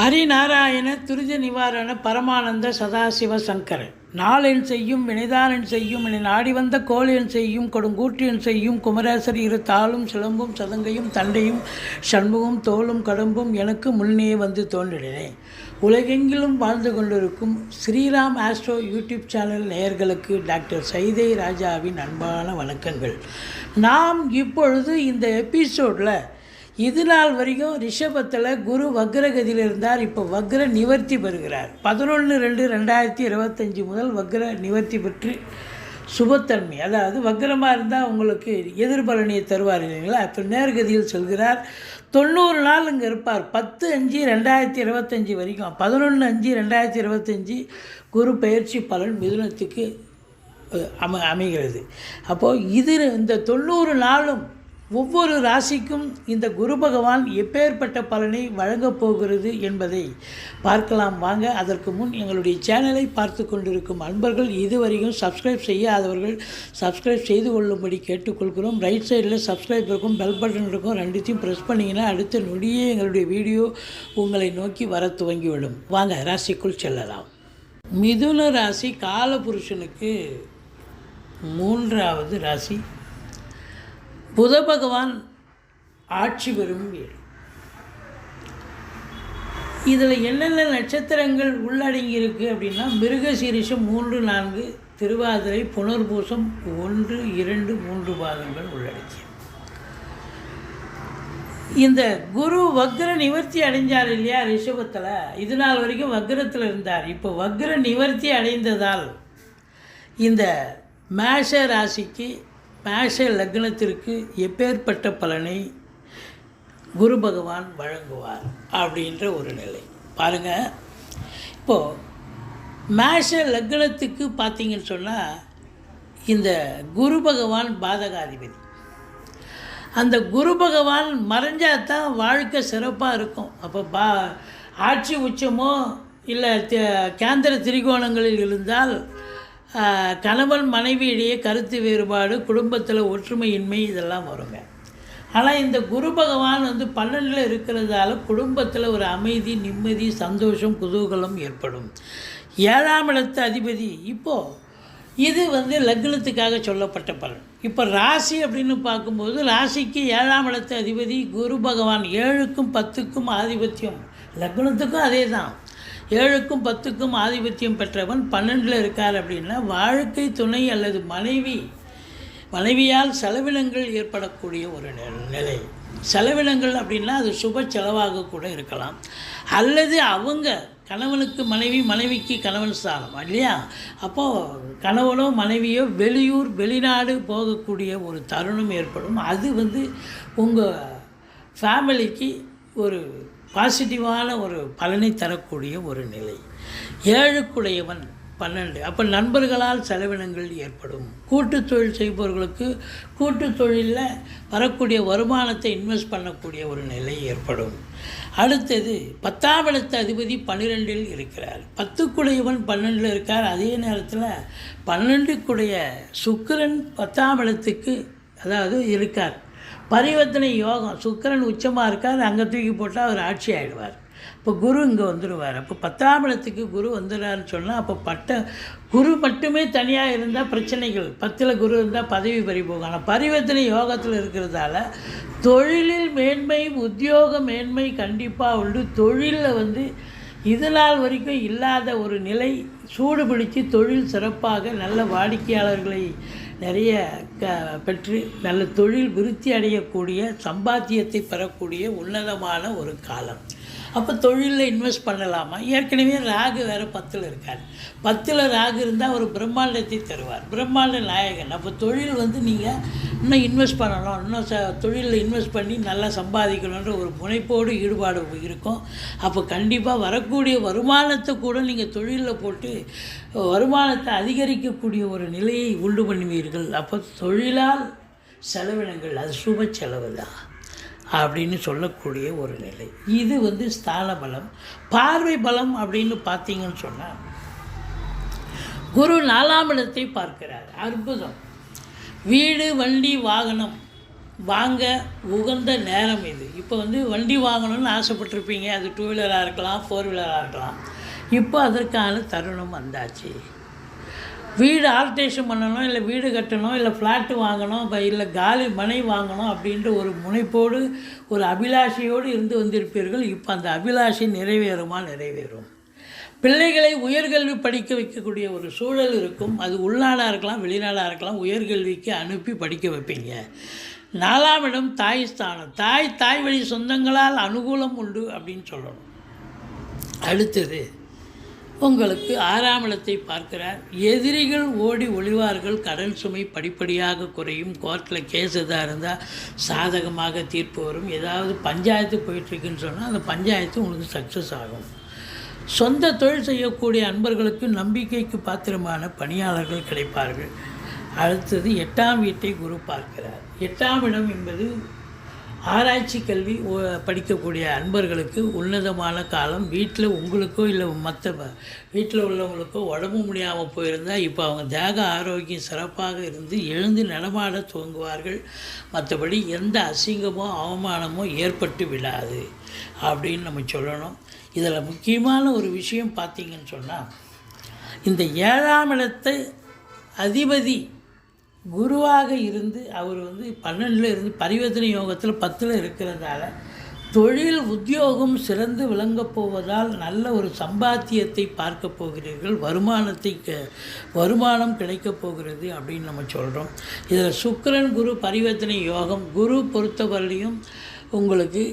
ஹரிநாராயண துரித நிவாரண பரமானந்த சதாசிவ சங்கர நாளென் செய்யும் வினைதானன் செய்யும் என நாடி வந்த கோளென் செய்யும் கொடுங்கூற்றியன் செய்யும் குமரேசர் இரு தாளும் சிலம்பும் சதங்கையும் தண்டையும் சண்முகம் தோளும் கடம்பும் எனக்கு முன்னே வந்து தோன்றினேன். உலகெங்கிலும் வாழ்ந்து கொண்டிருக்கும் ஸ்ரீராம் ஆஸ்ட்ரோ யூடியூப் சேனல் நேயர்களுக்கு டாக்டர் சைதை ராஜாவின் அன்பான வணக்கங்கள். நாம் இப்பொழுது இந்த எபிசோடில் இது நாள் வரைக்கும் ரிஷபத்தில் குரு வக்ரகதியில் இருந்தார். இப்போ வக்ர நிவர்த்தி பெறுகிறார். 11/2/2025 முதல் வக்ர நிவர்த்தி பெற்று சுபத்தன்மை, அதாவது வக்ரமாக இருந்தால் உங்களுக்கு எதிர்பலனியை தருவார் இல்லைங்களா. இப்போ நேர்கதியில் செல்கிறார். 90 நாள் இங்கே இருப்பார். 10/5/2025 வரைக்கும். 11/5/2025 குரு பயிற்சி பலன் மிதுனத்துக்கு அமைகிறது. அப்போது இந்த 90 நாளும் ஒவ்வொரு ராசிக்கும் இந்த குரு பகவான் எப்பேற்பட்ட பலனை வழங்கப் போகிறது என்பதை பார்க்கலாம் வாங்க. அதற்கு முன் எங்களுடைய சேனலை பார்த்து கொண்டிருக்கும் அன்பர்கள் இதுவரைக்கும் சப்ஸ்கிரைப் செய்யாதவர்கள் சப்ஸ்கிரைப் செய்து கொள்ளும்படி கேட்டுக்கொள்கிறோம். ரைட் சைடில் சப்ஸ்கிரைப் இருக்கும், பெல் பட்டன் இருக்கும், ரெண்டுத்தையும் ப்ரெஸ் பண்ணிங்கன்னா அடுத்த நொடியே எங்களுடைய வீடியோ உங்களை நோக்கி வர துவங்கிவிடும். வாங்க ராசிக்குள் செல்லலாம். மிதுன ராசி காலபுருஷனுக்கு 3வது ராசி. புத பகவான் ஆட்சி பெறும் வீடு. இதில் என்னென்ன நட்சத்திரங்கள் உள்ளடங்கி இருக்குது அப்படின்னா, மிருகசீரிஷம் 3, 4, திருவாதிரை, புனர்பூசம் 1, 2, 3 பாதங்கள் உள்ளடக்கி. இந்த குரு வக்ர நிவர்த்தி அடைஞ்சார் இல்லையா ரிஷபத்தில். இது நாள் வரைக்கும் வக்ரத்தில் இருந்தார். இப்போ வக்ர நிவர்த்தி அடைந்ததால் இந்த மேஷ ராசிக்கு, மேஷ லக்னத்திற்கு எப்பேற்பட்ட பலனை குரு பகவான் வழங்குவார் அப்படின்ற ஒரு நிலை பாருங்கள். இப்போது மேஷ லக்னத்துக்கு பார்த்தீங்கன்னு சொன்னால் இந்த குரு பகவான் பாதகாதிபதி. அந்த குரு பகவான் மறைஞ்சால் தான் வாழ்க்கை சிறப்பாக இருக்கும். அப்போ ஆட்சி உச்சமோ இல்லை கேந்திர திரிகோணங்களில் இருந்தால் கணவன் மனைவியிடையே கருத்து வேறுபாடு, குடும்பத்தில் ஒற்றுமையின்மை இதெல்லாம் வருங்க. ஆனால் இந்த குரு பகவான் 12 இருக்கிறதால குடும்பத்தில் ஒரு அமைதி, நிம்மதி, சந்தோஷம், குதூகலம் ஏற்படும். 7ஆம் இடத்து அதிபதி. இப்போது இது லக்னத்துக்காக சொல்லப்பட்ட பலன். இப்போ ராசி அப்படின்னு பார்க்கும்போது ராசிக்கு 7ஆம் இடத்து அதிபதி குரு பகவான் 7க்கும் 10க்கும் ஆதிபத்தியம். லக்னத்துக்கும் அதே தான். 7க்கும் 10க்கும் ஆதிபத்தியம் பெற்றவன் 12 இருக்கார் அப்படின்னா வாழ்க்கை துணை அல்லது மனைவியால் செலவினங்கள் ஏற்படக்கூடிய ஒரு நிலை. செலவினங்கள் அப்படின்னா அது சுப செலவாக கூட இருக்கலாம், அல்லது அவங்க கணவனுக்கு மனைவி, மனைவிக்கு கணவன் ஸ்தானம் இல்லையா. அப்போது கணவனோ மனைவியோ வெளியூர் வெளிநாடு போகக்கூடிய ஒரு தருணம் ஏற்படும். அது உங்கள் ஃபேமிலிக்கு ஒரு பாசிட்டிவான ஒரு பலனை தரக்கூடிய ஒரு நிலை. 7க்குடையவன் 12. அப்போ நண்பர்களால் செலவினங்கள் ஏற்படும். கூட்டு தொழில் செய்பவர்களுக்கு கூட்டு தொழிலில் வரக்கூடிய வருமானத்தை இன்வெஸ்ட் பண்ணக்கூடிய ஒரு நிலை ஏற்படும். அடுத்தது 10ஆம் இடத்து அதிபதி 12இல் இருக்கிறார். 10க்குடையவன் 12இல் இருக்கார். அதே நேரத்தில் 12க்குடைய சுக்கிரன் 10ஆம் இடத்துக்கு இருக்கார். பரிவர்த்தனை யோகம். சுக்கிரன் உச்சமாக இருக்கார். அங்கே தூக்கி போட்டால் அவர் ஆட்சி ஆகிடுவார். இப்போ குரு இங்கே வந்துடுவார். அப்போ 10ஆம் இடத்துக்கு குரு வந்துடுறாருன்னு சொன்னால் அப்போ குரு மட்டுமே தனியாக இருந்தால் பிரச்சனைகள். 10ல் குரு இருந்தால் பதவி பறிபோகும். ஆனால் பரிவர்த்தனை யோகத்தில் இருக்கிறதால தொழிலில் மேன்மை, உத்தியோக மேன்மை கண்டிப்பாக உண்டு. தொழிலில் இது நாள் வரைக்கும் இல்லாத ஒரு நிலை சூடு பிடிச்சி தொழில் சிறப்பாக நல்ல வாடிக்கையாளர்களை நிறைய பெற்று நல்ல தொழில் விருத்தி அடையக்கூடிய, சம்பாத்தியத்தை பெறக்கூடிய உன்னதமான ஒரு காலம். அப்போ தொழிலில் இன்வெஸ்ட் பண்ணலாமா? ஏற்கனவே ராகு வேறு 10ல் இருக்கார். 10ல் ராகு இருந்தால் ஒரு பிரம்மாண்டத்தை தருவார், பிரம்மாண்ட நாயகன். அப்போ தொழில் நீங்கள் இன்னும் இன்வெஸ்ட் பண்ணணும், இன்னும் தொழிலில் இன்வெஸ்ட் பண்ணி நல்லா சம்பாதிக்கணுன்ற ஒரு முனைப்போடு ஈடுபாடு இருக்கும். அப்போ கண்டிப்பாக வரக்கூடிய வருமானத்தை கூட நீங்கள் தொழிலில் போட்டு வருமானத்தை அதிகரிக்கக்கூடிய ஒரு நிலையை உண்டு பண்ணுவீர்கள். அப்போ தொழிலால் செலவினங்கள் அது சுப செலவு தான் அப்படின்னு சொல்லக்கூடிய ஒரு நிலை. இது ஸ்தான பலம். பார்வை பலம் அப்படின்னு பார்த்தீங்கன்னு சொன்னால் குரு 4ஆம் இடத்தை பார்க்கிறார். அற்புதம். வீடு, வண்டி, வாகனம் வாங்க உகந்த நேரம் இது. இப்போ வந்து வண்டி வாங்கணும்னு ஆசைப்பட்டிருப்பீங்க. அது 2 வீலராக இருக்கலாம், 4 வீலராக இருக்கலாம். இப்போ அதற்கான தருணம் வந்தாச்சு. வீடு ஆல்ட்ரேஷன் பண்ணணும், இல்லை வீடு கட்டணும், இல்லை ஃப்ளாட்டு வாங்கணும், இல்லை காலி மனை வாங்கணும் அப்படின்ற ஒரு முனைப்போடு, ஒரு அபிலாஷையோடு இருந்து வந்திருப்பீர்கள். இப்போ அந்த அபிலாஷை நிறைவேறும். பிள்ளைகளை உயர்கல்வி படிக்க வைக்கக்கூடிய ஒரு சூழல் இருக்கும். அது உள்நாடாக இருக்கலாம், வெளிநாடாக இருக்கலாம். உயர்கல்விக்கு அனுப்பி படிக்க வைப்பீங்க. 4ஆம் இடம் தாய் ஸ்தானம். தாய் வழி சொந்தங்களால் அனுகூலம் உண்டு அப்படின்னு சொல்லணும். அடுத்தது உங்களுக்கு 6ஆம் இடத்தை பார்க்கிறார். எதிரிகள் ஓடி ஒளிவார்கள். கடன் சுமை படிப்படியாக குறையும். கோர்ட்டில் கேஸ் எதாக இருந்தால் சாதகமாக தீர்ப்பு வரும். ஏதாவது பஞ்சாயத்து போயிட்டுருக்குன்னு சொன்னால் அந்த பஞ்சாயத்து உங்களுக்கு சக்ஸஸ் ஆகும். சொந்த தொழில் செய்யக்கூடிய அன்பர்களுக்கு நம்பிக்கைக்கு பாத்திரமான பணியாளர்கள் கிடைப்பார்கள். அடுத்தது 8ஆம் வீட்டை குரு பார்க்கிறார். 8ஆம் இடம் என்பது ஆராய்ச்சி கல்வி படிக்கக்கூடிய அன்பர்களுக்கு உன்னதமான காலம். வீட்டில் உங்களுக்கோ இல்லை மற்ற வீட்டில் உள்ளவங்களுக்கோ உடம்பு முடியாமல் போயிருந்தால் இப்போ அவங்க தேக ஆரோக்கியம் சிறப்பாக இருந்து எழுந்து நடமாட துவங்குவார்கள். மற்றபடி எந்த அசிங்கமோ அவமானமோ ஏற்பட்டு விடாது அப்படின்னு நம்ம சொல்லணும். இதில் முக்கியமான ஒரு விஷயம் பார்த்திங்கன்னு சொன்னால், இந்த 7ஆம் இடத்தை அதிபதி குருவாக இருந்து அவர் வந்து 12ல் இருந்து பரிவர்த்தனை யோகத்தில் 10ல் இருக்கிறதால தொழில் உத்தியோகம் சிறந்து விளங்கப் போவதால் நல்ல ஒரு சம்பாத்தியத்தை பார்க்க போகிறீர்கள். வருமானம் கிடைக்கப் போகிறது அப்படின்னு நம்ம சொல்கிறோம். இதில் சுக்கிரன் குரு பரிவர்த்தனை யோகம். குரு பொறுத்தவரையிலையும் உங்களுக்கு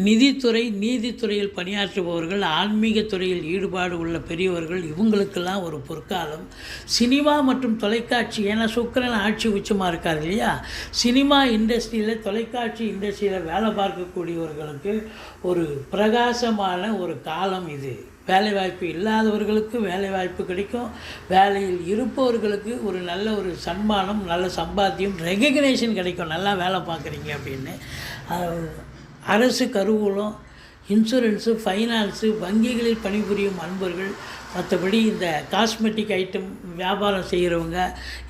நிதித்துறை, நீதித்துறையில் பணியாற்றுபவர்கள், ஆன்மீக துறையில் ஈடுபாடு உள்ள பெரியவர்கள், இவங்களுக்கெல்லாம் ஒரு பொற்காலம். சினிமா மற்றும் தொலைக்காட்சி, ஏன்னா சுக்கிரன் ஆட்சி உச்சமாக இருக்கார் இல்லையா, சினிமா இண்டஸ்ட்ரியில், தொலைக்காட்சி இண்டஸ்ட்ரியில் வேலை பார்க்கக்கூடியவர்களுக்கு ஒரு பிரகாசமான ஒரு காலம் இது. வேலைவாய்ப்பு இல்லாதவர்களுக்கு வேலைவாய்ப்பு கிடைக்கும். வேலையில் இருப்பவர்களுக்கு ஒரு நல்ல ஒரு சன்மானம், நல்ல சம்பாத்தியம், ரெகக்னேஷன் கிடைக்கும். நல்லா வேலை பார்க்குறீங்க அப்படின்னு. அரசு கருவூலம், இன்சூரன்ஸு, ஃபைனான்ஸு, வங்கிகளில் பணிபுரியும் அன்பர்கள், மற்றபடி இந்த காஸ்மெட்டிக் ஐட்டம் வியாபாரம் செய்கிறவங்க,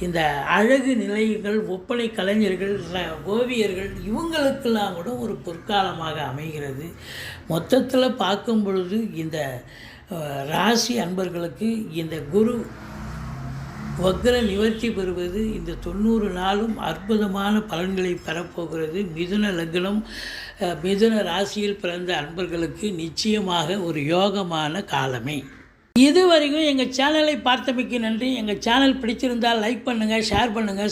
இந்த அழகு நிலையங்கள், ஒப்பனை கலைஞர்கள், ஓவியர்கள், இவங்களுக்கெல்லாம் கூட ஒரு பொற்காலமாக அமைகிறது. மொத்தத்தில் பார்க்கும் பொழுது இந்த ராசி அன்பர்களுக்கு இந்த குரு வக்ர நிவர்த்தி பெறுவது இந்த 90 நாளும் அற்புதமான பலன்களை பெறப்போகிறது. மிதுன லக்னம், மிதுன ராசியில் பிறந்த அன்பர்களுக்கு நிச்சயமாக ஒரு யோகமான காலமே. இதுவரைக்கும் எங்கள் சேனலை பார்த்தமைக்கு நன்றி. எங்கள் சேனல் பிடிச்சிருந்தால் லைக் பண்ணுங்கள், ஷேர் பண்ணுங்கள்.